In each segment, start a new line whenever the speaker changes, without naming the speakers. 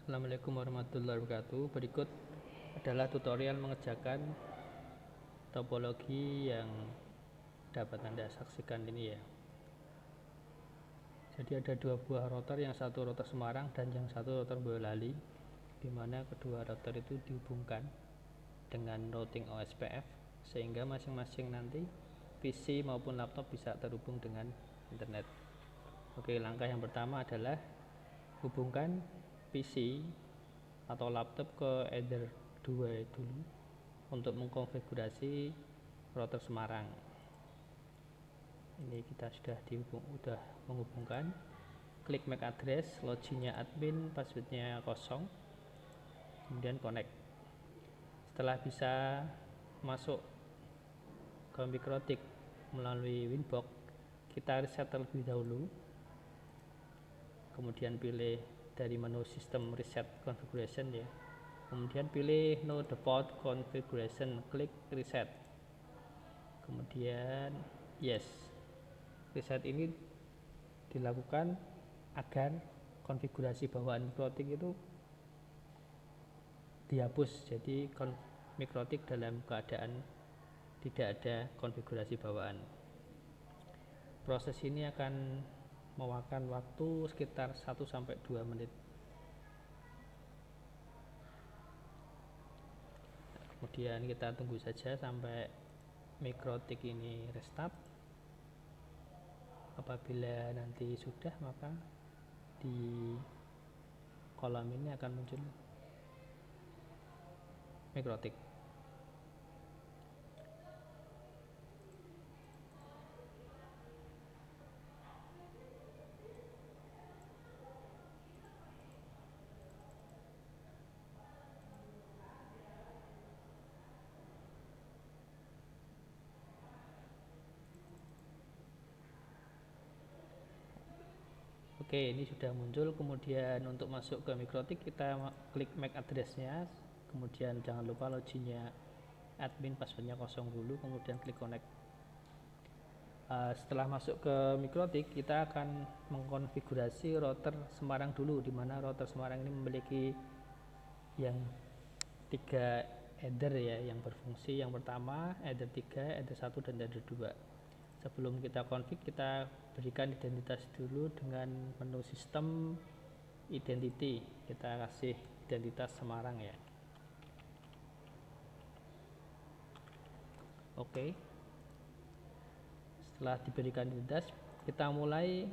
Assalamualaikum warahmatullahi wabarakatuh. Berikut adalah tutorial mengerjakan topologi yang dapat Anda saksikan ini ya. Jadi ada dua buah rotor, yang satu rotor Semarang dan yang satu rotor Boyolali, di mana kedua rotor itu dihubungkan dengan routing OSPF sehingga masing-masing nanti PC maupun laptop bisa terhubung dengan internet. Oke, langkah yang pertama adalah hubungkan PC atau laptop ke Ether 2 dulu untuk mengkonfigurasi router Semarang. Ini kita sudah menghubungkan. Klik MAC address, loginnya admin, passwordnya kosong, kemudian connect. Setelah bisa masuk ke Mikrotik melalui Winbox, kita reset terlebih dahulu, kemudian pilih dari menu System Reset Configuration ya, kemudian pilih No Default Configuration, klik Reset, kemudian Yes. Reset ini dilakukan agar konfigurasi bawaan Mikrotik itu dihapus, jadi Mikrotik dalam keadaan tidak ada konfigurasi bawaan. Proses ini akan memakan waktu sekitar 1-2 menit. Kemudian kita tunggu saja sampai Mikrotik ini restart. Apabila nanti sudah, maka di kolom ini akan muncul Mikrotik. Oke, ini sudah muncul. Kemudian untuk masuk ke Mikrotik kita klik MAC address-nya, kemudian jangan lupa loginnya admin, passwordnya kosong dulu, kemudian klik connect. Setelah masuk ke Mikrotik, kita akan mengkonfigurasi router Semarang dulu, di mana router Semarang ini memiliki yang 3 header ya yang berfungsi. Yang pertama header 3, header 1 dan header 2. Sebelum kita config, kita berikan identitas dulu dengan menu sistem identity. Kita kasih identitas Semarang ya. Oke. Setelah diberikan identitas, kita mulai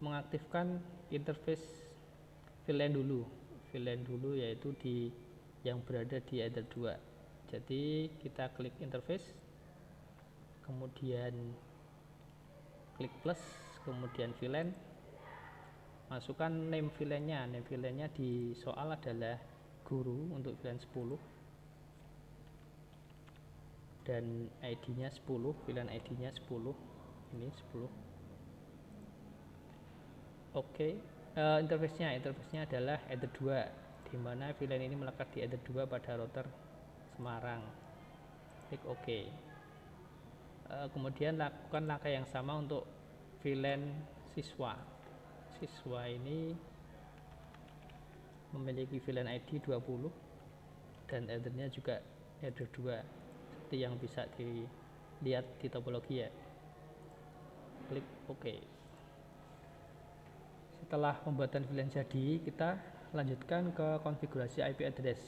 mengaktifkan interface VLAN dulu. VLAN dulu yaitu yang berada di header 2. Jadi kita klik interface, kemudian klik plus, kemudian VLAN, masukkan name VLAN-nya. Name VLAN-nya di soal adalah guru untuk VLAN 10 dan ID-nya 10, VLAN ID-nya 10. Ini 10. Oke. Interface-nya adalah header 2, di mana VLAN ini melekat di header 2 pada router Semarang. Klik OK. Kemudian lakukan langkah yang sama untuk VLAN siswa. Siswa ini memiliki VLAN ID 20 dan headernya juga header 2, seperti yang bisa dilihat di topologi ya. Klik OK. Setelah pembuatan VLAN jadi, kita lanjutkan ke konfigurasi IP address.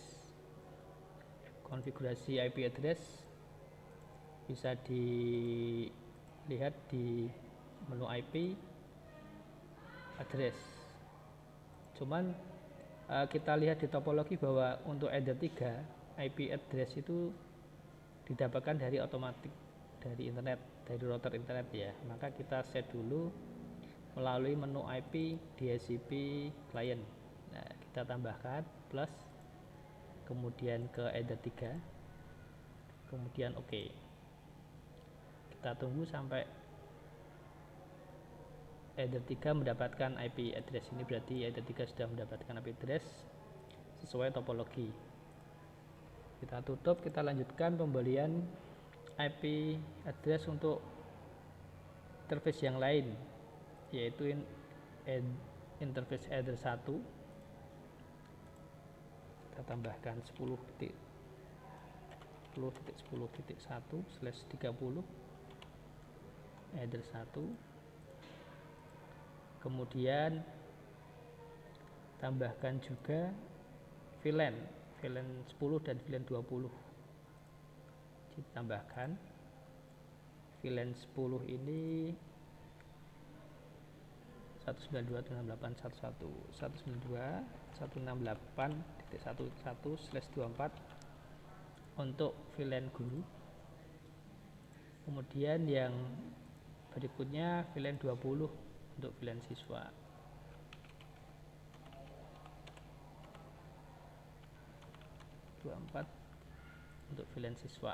Konfigurasi IP address bisa dilihat di menu IP address. Cuman kita lihat di topologi bahwa untuk header 3 IP address itu didapatkan dari otomatis dari internet, dari router internet ya. Maka kita set dulu melalui menu IP DHCP client. Nah, kita tambahkan plus, kemudian ke header 3, kemudian OK. Kita tunggu sampai header 3 mendapatkan IP address. Ini berarti header 3 sudah mendapatkan IP address sesuai topologi. Kita tutup, kita lanjutkan pembelian IP address untuk interface yang lain, yaitu interface header 1, kita tambahkan 10.10.1/30 header 1, kemudian tambahkan juga VLAN 10 dan VLAN 20, ditambahkan VLAN 10 ini 192.168.168.111/24 untuk VLAN guru. Kemudian yang berikutnya VLAN 20 untuk VLAN siswa. Untuk VLAN siswa.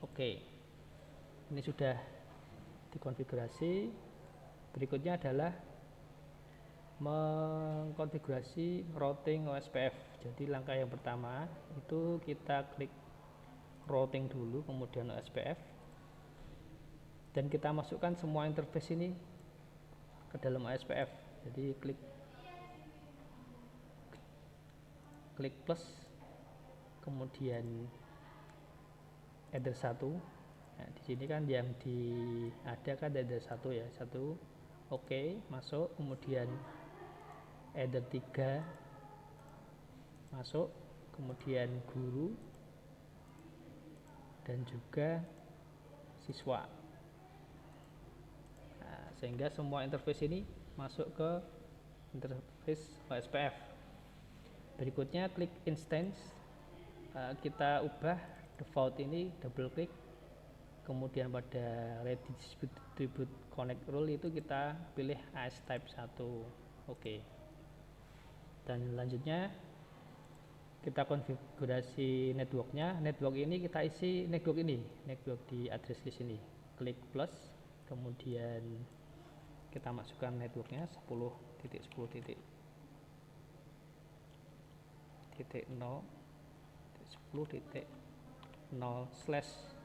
Oke, ini sudah dikonfigurasi. Berikutnya adalah mengkonfigurasi routing OSPF. Jadi langkah yang pertama itu kita klik routing dulu, kemudian OSPF, dan kita masukkan semua interface ini ke dalam OSPF. Jadi klik plus, kemudian header 1. Nah, di sini kan yang ada kan header 1 ya, 1. Oke, masuk. Kemudian header 3 masuk, kemudian guru dan juga siswa. Nah, sehingga semua interface ini masuk ke interface OSPF. Berikutnya klik instance, kita ubah default ini, double klik, kemudian pada ready distribute connect rule itu kita pilih AS type 1. Oke. Dan selanjutnya kita konfigurasi networknya. Network ini kita isi network di address list ini. Klik plus, kemudian kita masukkan networknya 10.10.0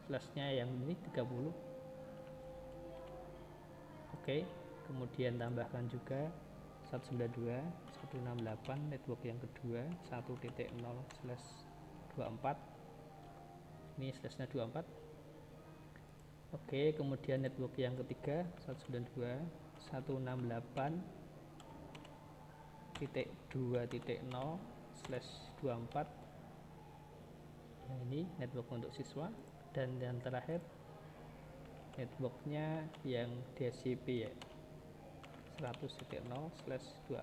slashnya yang ini 30. Oke, kemudian tambahkan juga 192.168 network yang kedua 1.0/24, ini slashnya 24. Oke, kemudian network yang ketiga 192.168.2.0/24. Nah, ini network untuk siswa. Dan yang terakhir networknya yang DHCP ya, 100.0/2,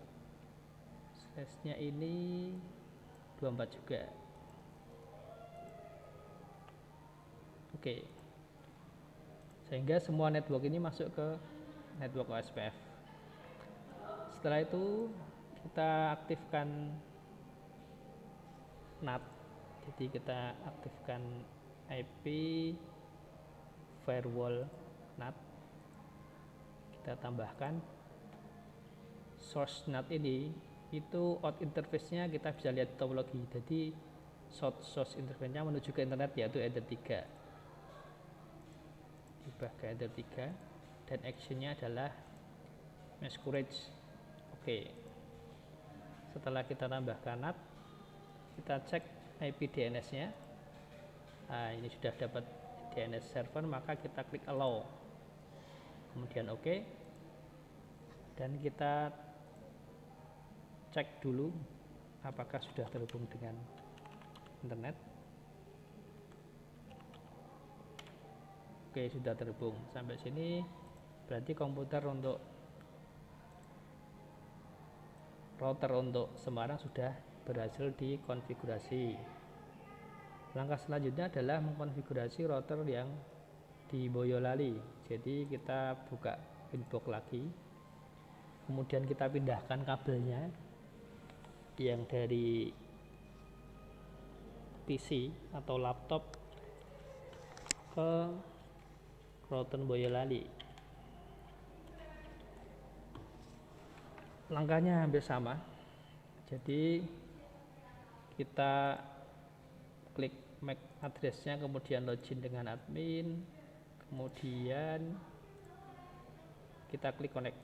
slashnya ini 24 juga. Oke, sehingga semua network ini masuk ke network OSPF. Setelah itu kita aktifkan NAT. Jadi kita aktifkan IP firewall NAT. Kita tambahkan source NAT ini, itu out interface-nya kita bisa lihat di topologi. Jadi source interface-nya menuju ke internet, yaitu header 3. Ubah ke header 3 dan action-nya adalah masquerade. Oke. Setelah kita tambahkan NAT, kita cek IP DNS-nya. Nah, ini sudah dapat DNS server, maka kita klik allow, kemudian oke, dan kita cek dulu apakah sudah terhubung dengan internet. Oke, sudah terhubung. Sampai sini berarti router untuk Semarang sudah berhasil dikonfigurasi. Langkah selanjutnya adalah mengkonfigurasi router yang di Boyolali. Jadi kita buka inbox lagi, kemudian kita pindahkan kabelnya yang dari PC atau laptop ke router Boyolali. Langkahnya hampir sama. Jadi kita klik MAC address-nya, kemudian login dengan admin, kemudian kita klik connect.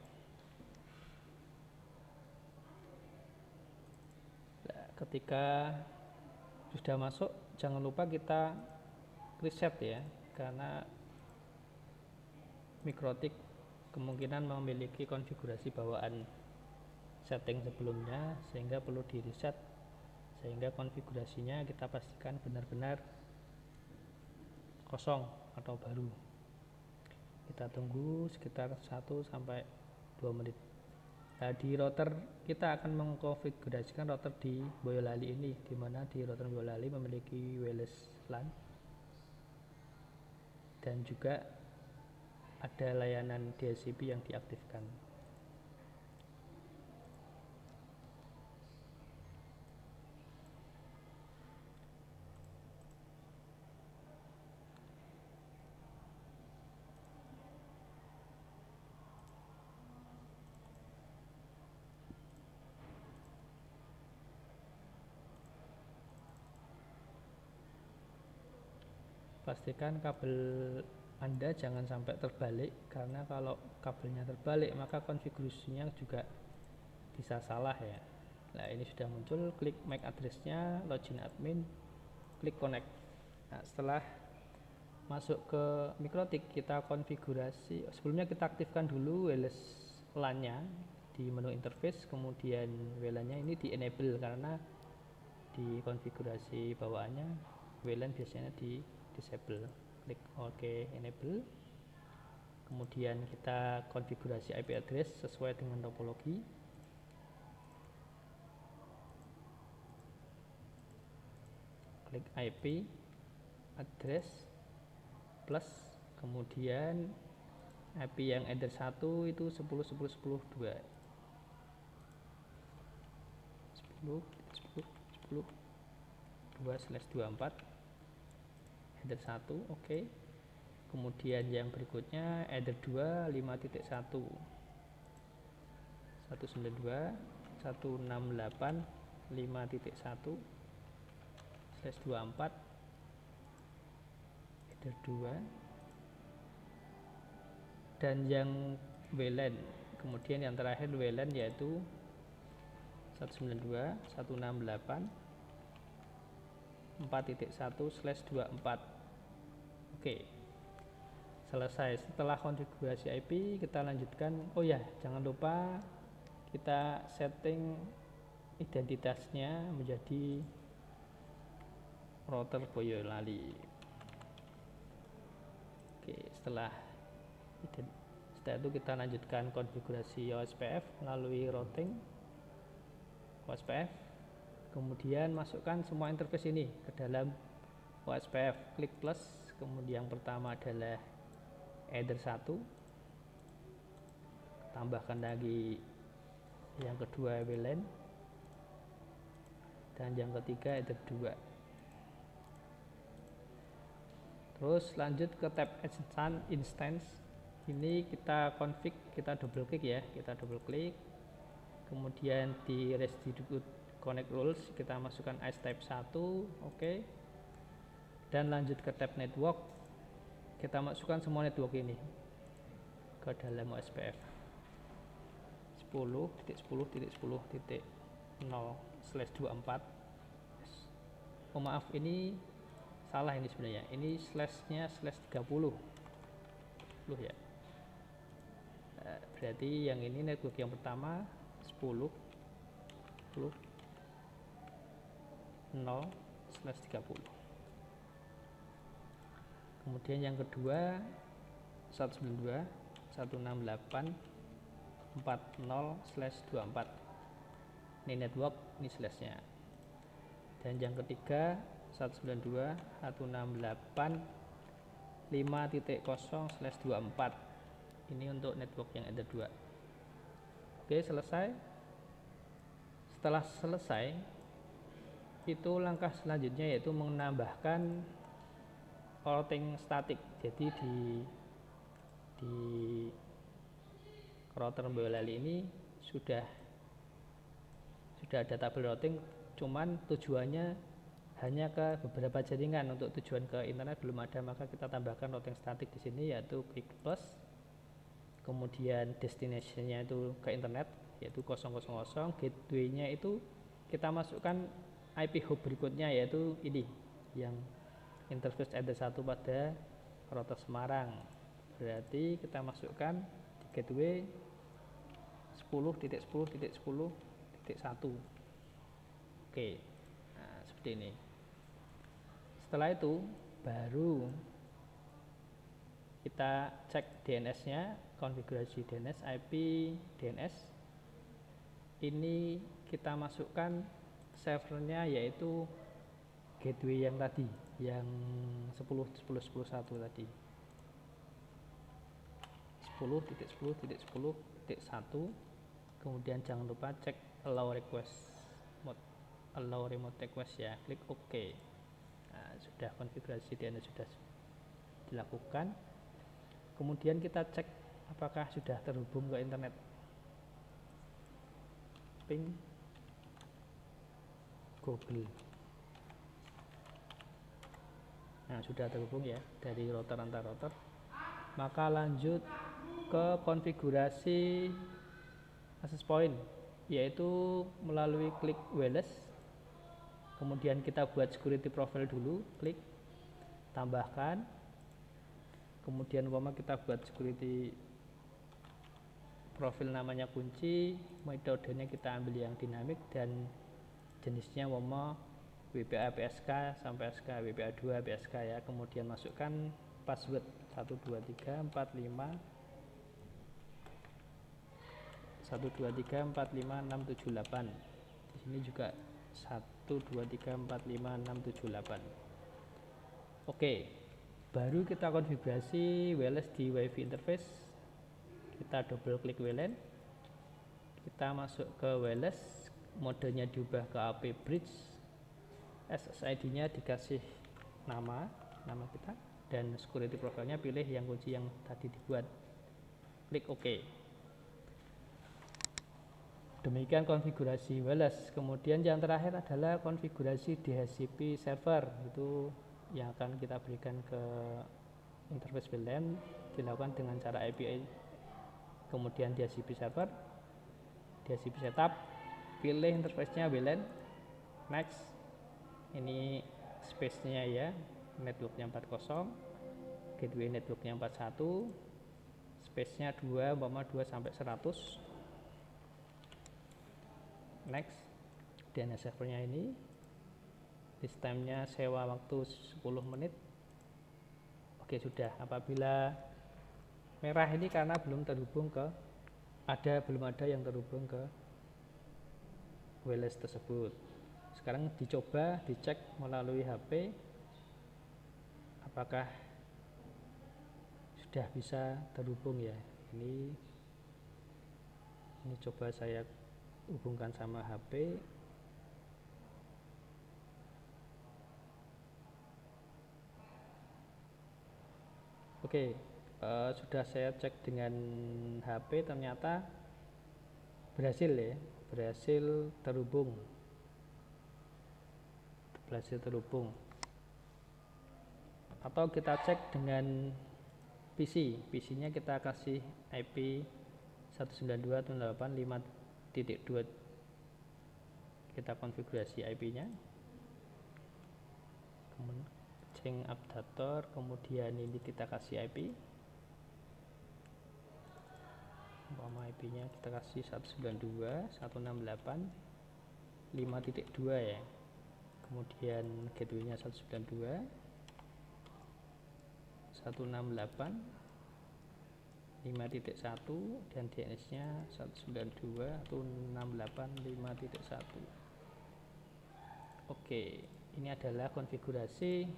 Nah, Ketika sudah masuk, jangan lupa kita reset ya, karena MikroTik kemungkinan memiliki konfigurasi bawaan setting sebelumnya, sehingga perlu di reset, sehingga konfigurasinya kita pastikan benar-benar kosong atau baru. Kita tunggu sekitar 1-2 menit. Nah, di router kita akan mengkonfigurasikan router di Boyolali ini, di mana di router Boyolali memiliki wireless LAN dan juga ada layanan DHCP yang diaktifkan. Pastikan kabel Anda jangan sampai terbalik, karena kalau kabelnya terbalik maka konfigurasinya juga bisa salah ya. Nah, ini sudah muncul, klik MAC address-nya, login admin, klik connect. Nah, setelah masuk ke MikroTik, kita konfigurasi. Sebelumnya kita aktifkan dulu wireless LAN-nya di menu interface, kemudian WLAN-nya ini di enable, karena di konfigurasi bawaannya WLAN biasanya di disable. Klik OK, enable. Kemudian kita konfigurasi IP address sesuai dengan topologi. Klik IP address plus, kemudian IP yang header 1 itu 10.10.10.2 10.10.10.2/24 header 1, oke. Kemudian yang berikutnya header 2 5.1 192.168.5.1/24 header 2, dan yang WLAN. Kemudian yang terakhir WLAN yaitu 192.168.4.1/24. Oke, selesai. Setelah konfigurasi IP, kita lanjutkan. Oh ya, jangan lupa kita setting identitasnya menjadi router Boyolali. Oke, setelah itu kita lanjutkan konfigurasi OSPF melalui routing OSPF. Kemudian masukkan semua interface ini ke dalam OSPF. Klik plus, kemudian yang pertama adalah header 1, tambahkan lagi yang kedua WLAN, dan yang ketiga header 2. Terus lanjut ke tab instance. Ini kita config, kita double klik ya, kemudian di restrict connect rules kita masukkan ICE type 1, oke. Dan lanjut ke tab network, kita masukkan semua network ini ke dalam OSPF 10.10.10.0/24. Oh maaf, ini salah, ini sebenarnya ini slashnya /30 ya. Berarti yang ini network yang pertama 10.0/30. Kemudian yang kedua 192.168.40/24. Ini network, ini slashnya. Dan yang ketiga 192.168.5.0/24. Ini untuk network yang ada 2. Oke, selesai. Setelah selesai, itu langkah selanjutnya yaitu menambahkan routing statik. Jadi di router Boyolali ini sudah ada tabel routing, cuman tujuannya hanya ke beberapa jaringan. Untuk tujuan ke internet belum ada, maka kita tambahkan routing statik di sini, yaitu klik plus, kemudian destination-nya itu ke internet yaitu 000, gateway-nya itu kita masukkan IP hop berikutnya, yaitu ini yang interface Ether 1 pada router Semarang. Berarti kita masukkan di gateway 10.10.10.1. Oke, nah seperti ini. Setelah itu baru kita cek DNS-nya, konfigurasi DNS, IP DNS. Ini kita masukkan servernya, yaitu gateway yang tadi, yang 10.10.10.1 tadi. 10.10.10.1. Kemudian jangan lupa cek allow remote request ya, klik OK. Nah, sudah konfigurasi DNS sudah dilakukan. Kemudian kita cek apakah sudah terhubung ke internet. Ping Google. Nah, sudah terhubung ya dari router antar router. Maka lanjut ke konfigurasi access point, yaitu melalui klik wireless. Kemudian kita buat security profile dulu, klik tambahkan. Kemudian kita buat security profil namanya kunci, metodenya kita ambil yang dinamik, dan jenisnya WPA PSK sampai SK, WPA 2 PSK ya. Kemudian masukkan password 123454678. Di sini juga 123454678. Oke, baru kita konfigurasi wireless di WiFi interface. Kita double klik WLAN, kita masuk ke wireless, modenya diubah ke AP bridge, SSID-nya dikasih nama kita, dan security profile-nya pilih yang kunci yang tadi dibuat, klik OK. Demikian konfigurasi wireless. Kemudian yang terakhir adalah konfigurasi DHCP server, itu yang akan kita berikan ke interface WLAN, dilakukan dengan cara API. Kemudian DHCP server, DHCP setup, pilih interface-nya WLAN, next. Ini space-nya ya, network-nya 40, gateway network-nya 41, space-nya 2 sampai 100. Next. DNS servernya ini, this time-nya sewa waktu 10 menit. Oke, sudah. Apabila merah ini karena belum terhubung belum ada yang terhubung ke wireless tersebut. Sekarang dicoba, dicek melalui HP apakah sudah bisa terhubung ya. Ini coba saya hubungkan sama HP. Oke, sudah saya cek dengan HP, ternyata berhasil ya, berhasil terhubung. Atau kita cek dengan PC-nya kita kasih IP 192.168.5.2, kita konfigurasi IP-nya, kemudian change updater, kemudian ini kita kasih IP, IP-nya kita kasih 192.168.5.2 ya. Kemudian gateway-nya 192.168.5.1 dan DNS-nya 192.168.5.1. Oke, ini adalah konfigurasi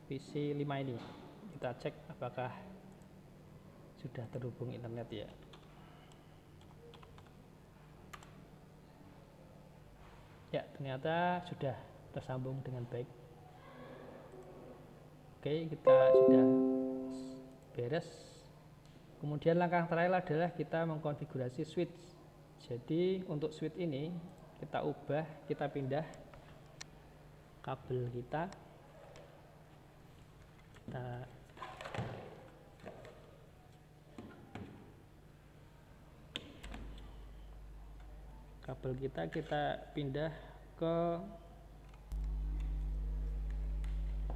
PC 5 ini. Kita cek apakah sudah terhubung internet ya. Ya, ternyata sudah tersambung dengan baik. Oke, kita sudah beres. Kemudian langkah terakhir adalah kita mengkonfigurasi switch. Jadi untuk switch ini kita ubah, kita pindah kabel kita. Kabel kita pindah ke ke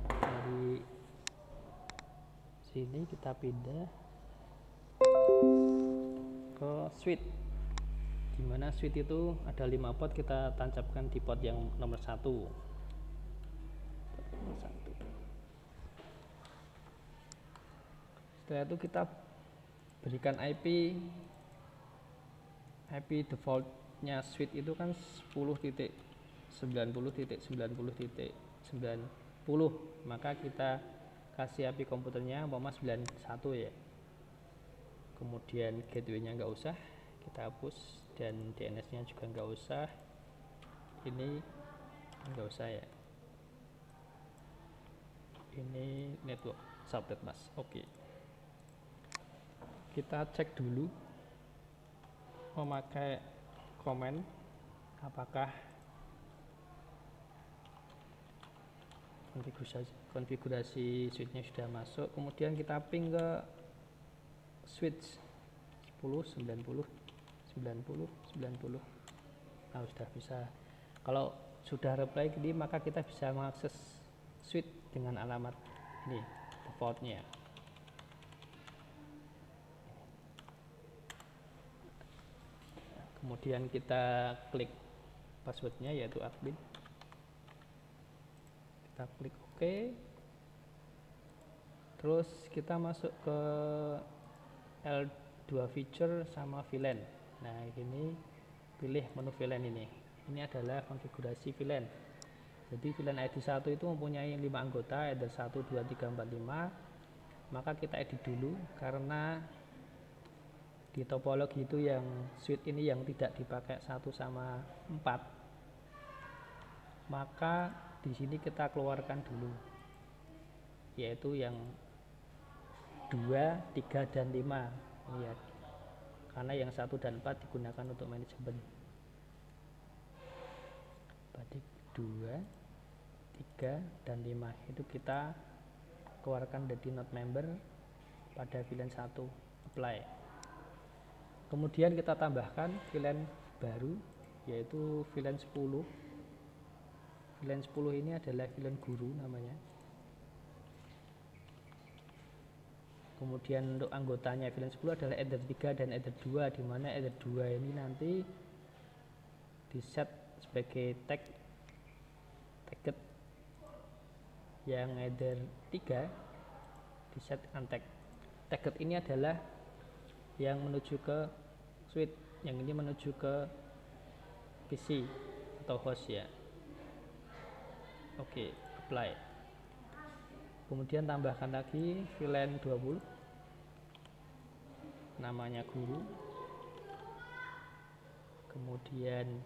dari sini kita pindah ke switch, dimana switch itu ada 5 port, kita tancapkan di port yang nomor 1. Setelah itu kita berikan IP defaultnya switch itu kan 10.90.90.90, maka kita kasih IP komputernya umpama 91 ya. Kemudian gateway-nya nggak usah, kita hapus, dan DNS-nya juga nggak usah, ini nggak usah ya, ini network subnet mas. Oke, kita cek dulu memakai command apakah konfigurasi switchnya sudah masuk. Kemudian kita ping ke switch 10, 90, 90, 90. Nah, sudah bisa. Kalau sudah reply gini, maka kita bisa mengakses switch dengan alamat ini defaultnya. Kemudian kita klik passwordnya yaitu admin, kita klik OK, terus kita masuk ke L2 feature sama VLAN. Nah, ini pilih menu VLAN ini adalah konfigurasi VLAN. Jadi VLAN ID 1 itu mempunyai 5 anggota, ada 1, 2, 3, 4, 5. Maka kita edit dulu, karena di topologi itu yang switch ini yang tidak dipakai 1 sama 4, maka di sini kita keluarkan dulu, yaitu yang 2, 3, dan 5 ya, karena yang 1 dan 4 digunakan untuk manajemen. Berarti 2, 3, dan 5 itu kita keluarkan dari not member pada VLAN 1, apply. Kemudian kita tambahkan VLAN baru, yaitu VLAN 10. VLAN 10 ini adalah VLAN guru namanya. Kemudian untuk anggotanya VLAN 10 adalah Ether 3 dan Ether 2, di mana Ether 2 ini nanti di set sebagai tagged, yang Ether 3 di set untagged. Tagged ini adalah yang menuju ke switch, yang ini menuju ke PC atau host ya. Oke, apply. Kemudian tambahkan lagi VLAN 20, namanya guru. Kemudian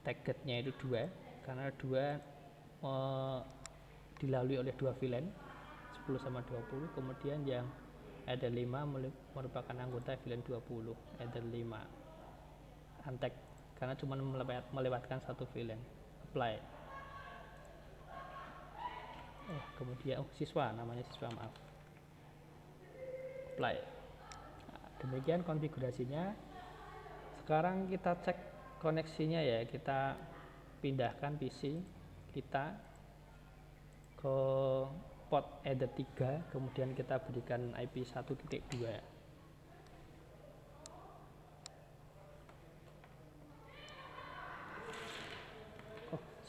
taggednya itu 2, karena 2 dilalui oleh 2 VLAN 10 sama 20. Kemudian yang Ether 5 merupakan anggota VLAN 20, Ether 5 untagged, karena cuma melewatkan 1 VLAN. Apply. Kemudian siswa, namanya siswa, maaf. Apply. Nah, demikian konfigurasinya. Sekarang kita cek koneksinya ya, kita pindahkan PC kita ke port Ether 3, kemudian kita berikan IP 1.2.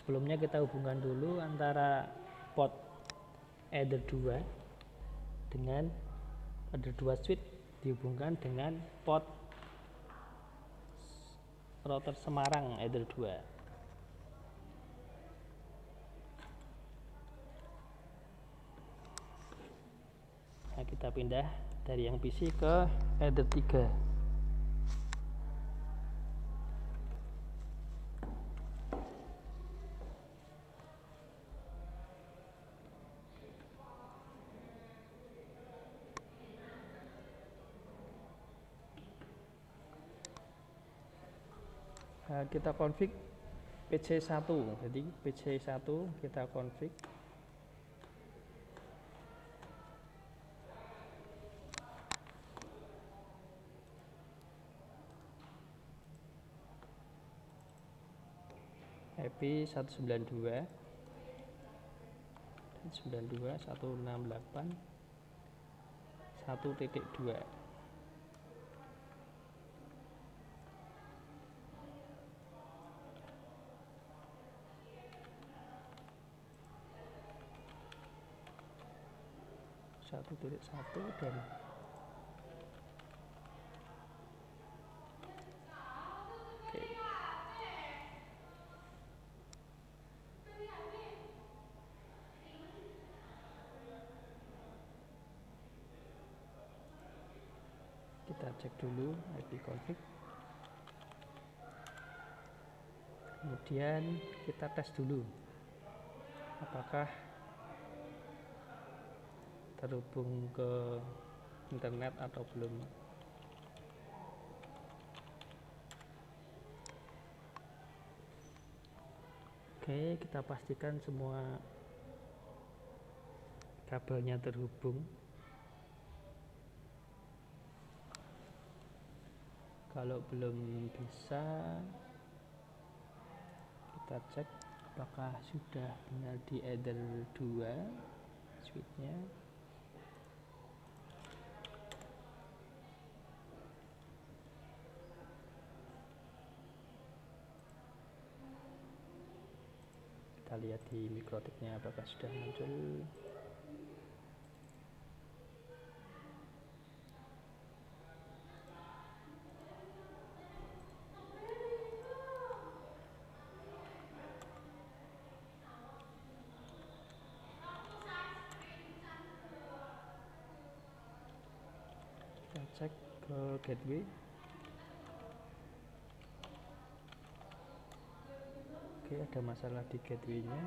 Sebelumnya kita hubungkan dulu antara port Ether 2 dengan Ether 2 switch, dihubungkan dengan port router Semarang Ether 2. Nah, kita pindah dari yang PC ke Ether 3. Kita config PC1, jadi PC1 kita config. IP 192 168 1.2. Satu titik satu dan oke. Kita cek dulu IP config, kemudian kita tes dulu apakah terhubung ke internet atau belum. Oke, kita pastikan semua kabelnya terhubung. Kalau belum bisa, kita cek apakah sudah benar di Ether 2 switchnya. Kita lihat di mikrotiknya apakah sudah muncul. Kita cek ke gateway. Oke, ada masalah di gateway-nya.